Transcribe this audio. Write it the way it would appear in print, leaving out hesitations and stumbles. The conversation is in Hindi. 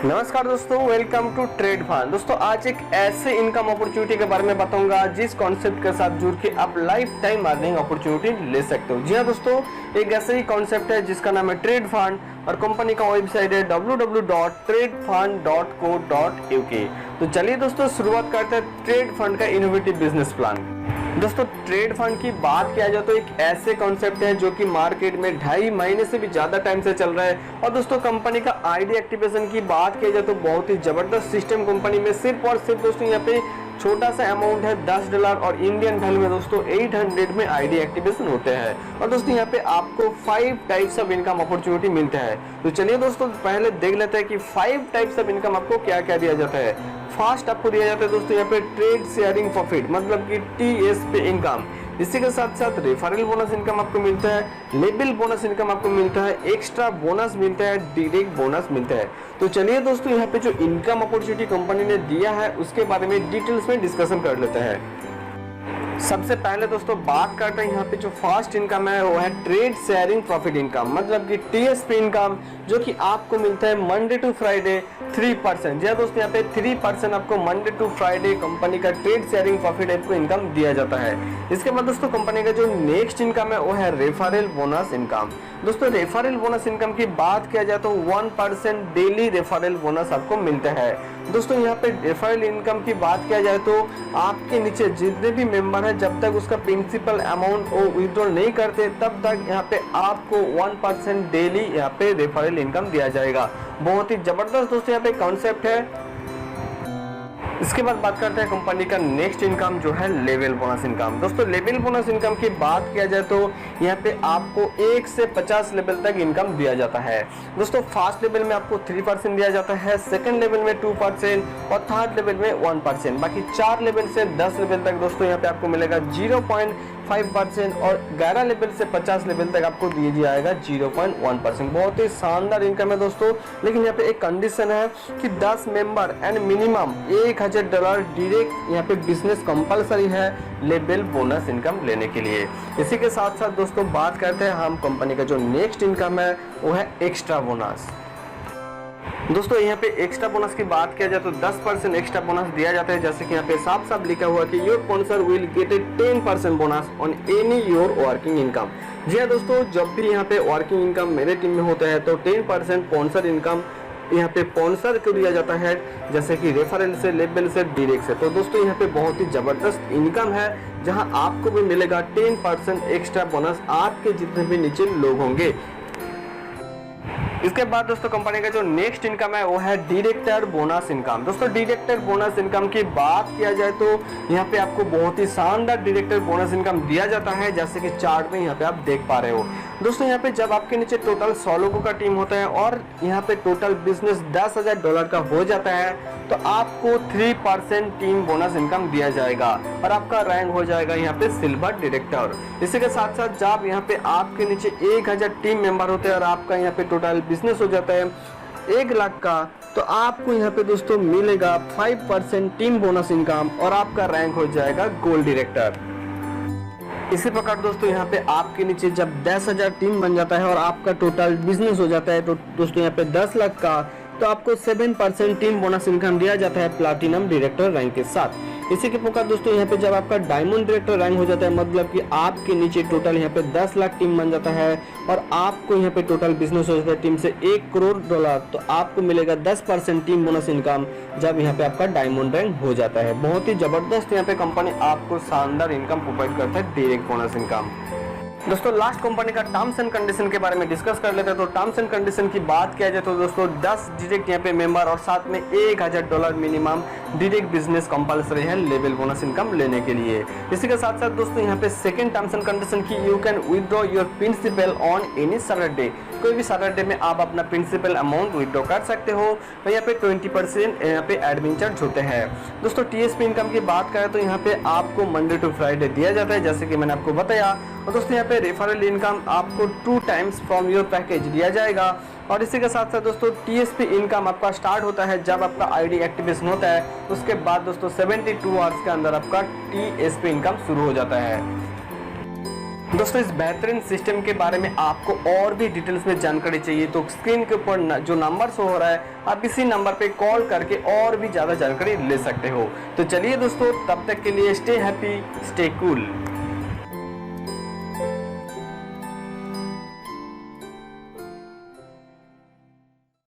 नमस्कार दोस्तों, वेलकम टू ट्रेड फंड। दोस्तों आज एक ऐसे इनकम अपॉर्चुनिटी के बारे में बताऊंगा जिस कॉन्सेप्ट के साथ जुड़ के आप लाइफ टाइम अर्निंग अपॉर्चुनिटी ले सकते हो। जी हाँ दोस्तों, एक ऐसे ही कॉन्सेप्ट है जिसका नाम है ट्रेड फंड और कंपनी का वेबसाइट है www.tradefund.co.uk। तो चलिए दोस्तों शुरुआत करते हैं ट्रेड फंड का इनोवेटिव बिजनेस प्लान। दोस्तों ट्रेड फंड की बात किया जाए तो एक ऐसे कॉन्सेप्ट है जो कि मार्केट में 2.5 महीने से भी ज्यादा टाइम से चल रहा है। और दोस्तों कंपनी का आईडी एक्टिवेशन की बात किया जाए तो बहुत ही जबरदस्त सिस्टम कंपनी में सिर्फ और सिर्फ दोस्तों यहाँ पे छोटा सा अमाउंट है $10 और इंडियन वैल्यू में दोस्तों 800 में आईडी एक्टिवेशन होते हैं। और दोस्तों यहाँ पे आपको 5 टाइप्स ऑफ इनकम अपॉर्चुनिटी मिलता है। तो चलिए दोस्तों पहले देख लेते हैं कि 5 टाइप्स ऑफ इनकम आपको क्या क्या दिया जाता है। फर्स्ट आपको दिया जाता है दोस्तों यहाँ पे ट्रेड शेयरिंग प्रॉफिट मतलब कि TSP इनकम। इसी के साथ साथ रेफरल बोनस इनकम आपको मिलता है, लेबल बोनस इनकम आपको मिलता है, एक्स्ट्रा बोनस मिलता है, डायरेक्ट बोनस मिलता है। तो चलिए दोस्तों यहाँ पे जो इनकम अपॉर्चुनिटी कंपनी ने दिया है उसके बारे में डिटेल्स में डिस्कशन कर लेते हैं। सबसे पहले दोस्तों बात करते हैं यहाँ पे जो फर्स्ट इनकम है वो है ट्रेड शेयरिंग प्रॉफिट इनकम मतलब कि TSP इनकम, जो कि आपको मिलता है मंडे टू फ्राइडे 3%। जी हाँ दोस्तों यहाँ पे 3% आपको मंडे टू फ्राइडे कंपनी का ट्रेड शेयरिंग प्रॉफिट आपको इनकम दिया जाता है। इसके बाद दोस्तों कंपनी का जो नेक्स्ट इनकम है वो है रेफरल बोनस इनकम। दोस्तों रेफरल बोनस इनकम की बात किया जाए तो 1% डेली रेफरल बोनस आपको मिलता है। दोस्तों यहाँ पे रेफरल इनकम की बात किया जाए तो आपके नीचे जितने भी मेंबर हैं जब तक उसका प्रिंसिपल अमाउंट वो विड्रॉ नहीं करते तब तक यहाँ पे आपको 1% डेली यहाँ पे रेफरल इनकम दिया जाएगा। बहुत ही जबरदस्त दोस्तों यहाँ पे कॉन्सेप्ट है। इसके बाद बात करते हैं कंपनी का नेक्स्ट इनकम जो है लेवल बोनस इनकम। दोस्तों लेवल बोनस इनकम की बात किया जाए तो यहाँ पे आपको 1 से 50 लेवल तक इनकम दिया जाता है। दोस्तों फर्स्ट लेवल में आपको 3% दिया जाता है, सेकंड लेवल में 2% और थर्ड लेवल में 1%। बाकी 4 लेवल से 10 लेवल तक दोस्तों यहाँ पे आपको मिलेगा 0.5% और 11 लेवल से 50 लेवल तक आपको दिया जाएगा 0.1%। बहुत ही शानदार इनकम है दोस्तों। लेकिन यहाँ पे एक कंडीशन है कि 10 मेंबर एंड मिनिमम $1000 डायरेक्ट यहाँ पे बिजनेस कंपलसरी है लेवल बोनस इनकम लेने के लिए। इसी के साथ साथ दोस्तों बात करते हैं हम कंपनी का जो नेक्स्ट इनकम है वो है एक्स्ट्रा बोनस। दोस्तों यहाँ पे एक्स्ट्रा बोनस की बात किया जाए तो 10% एक्स्ट्रा बोनस दिया जाता है। जैसे कि यहाँ पे साफ साफ लिखा हुआ कि your sponsor will get a 10% bonus on any your working income. जी हाँ दोस्तों, जब भी यहाँ पे वर्किंग इनकम मेरे टीम में होता है तो 10% स्पॉन्सर इनकम यहाँ पे स्पॉन्सर को दिया जाता है, जैसे कि रेफरल से, लेबल से, डायरेक्ट से। तो दोस्तों यहाँ पे बहुत ही जबरदस्त इनकम है जहाँ आपको भी मिलेगा 10% एक्स्ट्रा बोनस आपके जितने भी नीचे लोग होंगे। इसके बाद दोस्तों कंपनी का जो नेक्स्ट इनकम है वो है डायरेक्टर बोनस इनकम। दोस्तों डायरेक्टर बोनस इनकम की बात किया जाए तो यहाँ पे आपको बहुत ही शानदार डायरेक्टर बोनस इनकम दिया जाता है, जैसे कि चार्ट में यहाँ पे आप देख पा रहे हो। दोस्तों यहाँ पे जब आपके नीचे टोटल 100 लोगों का टीम होता है और यहाँ पे टोटल बिजनेस $10,000 का हो जाता है तो आपको 3% टीम बोनस इनकम दिया जाएगा और आपका रैंक हो जाएगा यहाँ पे सिल्वर डायरेक्टर। इसी के साथ साथ जब यहाँ पे आपके नीचे 1000 टीम मेंबर होते हैं और आपका यहाँ पे टोटल बिजनेस हो जाता है 1 लाख का, तो आपको यहाँ पे दोस्तों मिलेगा 5% टीम बोनस इनकम और आपका रैंक हो जाएगा गोल्ड डायरेक्टर। इसी प्रकार दोस्तों यहाँ पे आपके नीचे जब 10,000 टीम बन जाता है और आपका टोटल बिजनेस हो जाता है तो दोस्तों यहाँ पे 10 लाख का, तो आपको 7% टीम बोनस इनकम दिया जाता है प्लैटिनम डायरेक्टर रैंक के साथ। इसी के प्रकार दोस्तों यहाँ पे जब आपका डायमंड डायरेक्टर रैंक हो जाता है मतलब कि आपके नीचे टोटल यहाँ पे 10 लाख टीम बन जाता है और आपको यहाँ पे टोटल बिजनेस हो जाता है टीम से $1 करोड़, तो आपको मिलेगा 10% टीम बोनस इनकम जब यहाँ पे आपका डायमंड रैंक हो जाता है। बहुत ही जबरदस्त यहाँ पे कंपनी आपको शानदार इनकम प्रोवाइड करता है, डायरेक्ट बोनस इनकम। दोस्तों लास्ट कंपनी का टर्म्स एंड कंडीशन के बारे में डिस्कस कर लेते हैं। तो टर्म्स एंड कंडीशन की बात किया जाए तो दोस्तों 10 डायरेक्ट यहाँ पे मेंबर और साथ में $1000 मिनिमम डायरेक्ट बिजनेस कंपलसरी है लेवल बोनस इनकम लेने के लिए। इसी के साथ साथ दोस्तों यहाँ पे सेकंड टर्म्स एंड कंडीशन की you can withdraw your principal on any Saturday. कोई भी सैटरडे में आप अपना प्रिंसिपल अमाउंट विथड्रॉ कर सकते हो। तो यहाँ पे 20% यहाँ पे एडमिन चार्ज होते हैं। दोस्तों TSP इनकम की बात करें तो यहाँ पे आपको मंडे टू फ्राइडे दिया जाता है, जैसे कि मैंने आपको बताया। और दोस्तों यहाँ पे रेफरल इनकम आपको 2 टाइम्स फ्रॉम योर पैकेज दिया जाएगा। और इसी के साथ साथ दोस्तों TSP इनकम आपका स्टार्ट होता है जब आपका आईडी एक्टिवेशन होता है, उसके बाद दोस्तों 72 आवर्स के अंदर आपका TSP इनकम शुरू हो जाता है। दोस्तों इस बेहतरीन सिस्टम के बारे में आपको और भी डिटेल्स में जानकारी चाहिए तो स्क्रीन के ऊपर जो नंबर शो हो रहा है आप इसी नंबर पे कॉल करके और भी ज़्यादा जानकारी ले सकते हो। तो चलिए दोस्तों, तब तक के लिए स्टे हैप्पी, स्टे कूल।